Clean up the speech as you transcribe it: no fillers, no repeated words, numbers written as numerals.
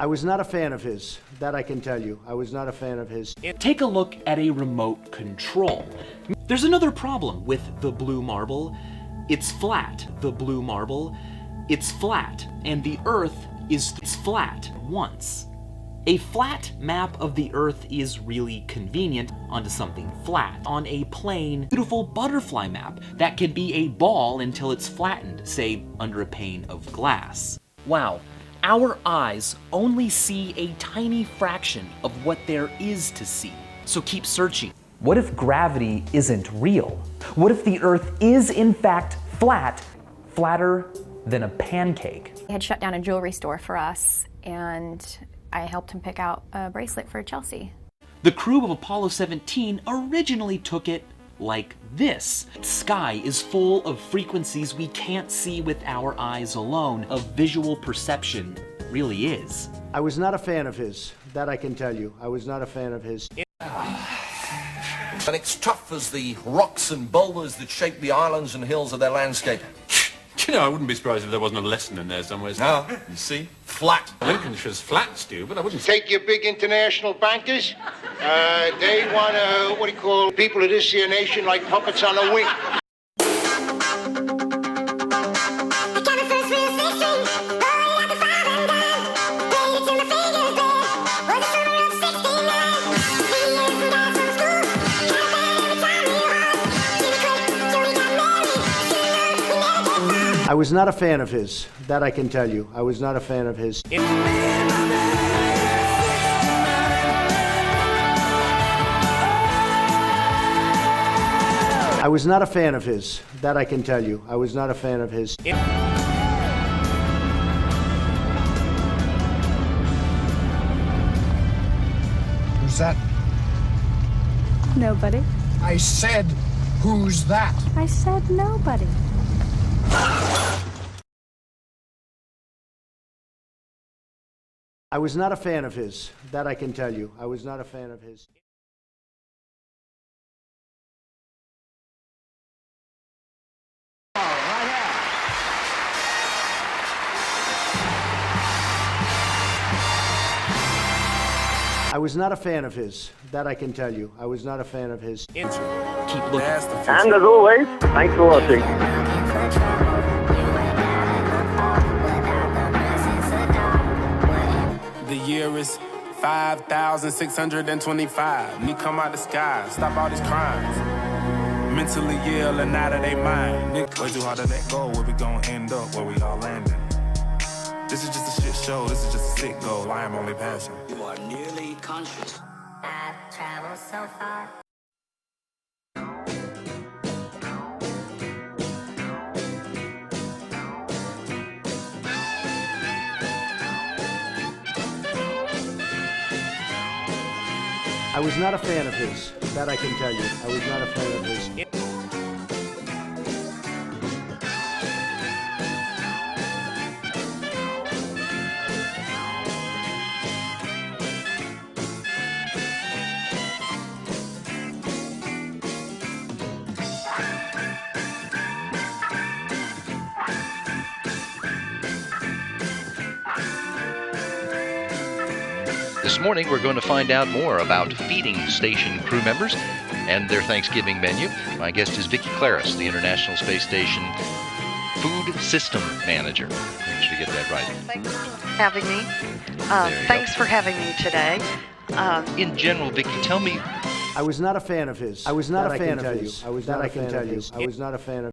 I was not a fan of his. That I can tell you. I was not a fan of his. Take a look at a remote control. There's another problem with the blue marble. It's flat. The blue marble, it's flat, and the Earth is flat once. A flat map of the Earth is really convenient onto something flat. On a plain, beautiful butterfly map that can be a ball until it's flattened, say under a pane of glass. Wow, our eyes only see a tiny fraction of what there is to see. So keep searching. What if gravity isn't real? What if the Earth is in fact flat, flatter than a pancake? He had shut down a jewelry store for us, and I helped him pick out a bracelet for Chelsea. The crew of Apollo 17 originally took it like this. The sky is full of frequencies we can't see with our eyes alone. A visual perception really is. I was not a fan of his. That I can tell you. I was not a fan of his. And it's tough as the rocks and boulders that shape the islands and hills of their landscape. You know, I wouldn't be surprised if there wasn't a lesson in there somewhere. No, you see? Flat. Lincolnshire's flat, Stu, but I wouldn't... Take your big international bankers. They want to, what do you call people of this here nation like puppets on a wing. I was not a fan of his. That I can tell you. I was not a fan of his. I was not a fan of his. That I can tell you. I was not a fan of his. Who's that? Nobody. I said, who's that? I said nobody. I was not a fan of his. That I can tell you. I was not a fan of his. I was not a fan of his. That I can tell you. I was not a fan of his. Keep looking. And as always, thanks for watching. The year is 5,625. Me come out the sky, stop all these crimes. Mentally ill and out of their mind. Way too hard to let go. Where we gon' end up? Where we all landing? This is just a shit show. This is just a sick goal. I am only passing. You are nearly conscious. I've traveled so far. I was not a fan of his. That I can tell you. I was not a fan of his. This morning, we're going to find out more about feeding station crew members and their Thanksgiving menu. My guest is Vicki Claris, the International Space Station Food System Manager. Make sure to get that right. Thanks for having me. Thanks for having me today. In general, Vicki, tell me... I was not a fan of his. I was not a fan of his. I was not a fan of his. I was not a fan of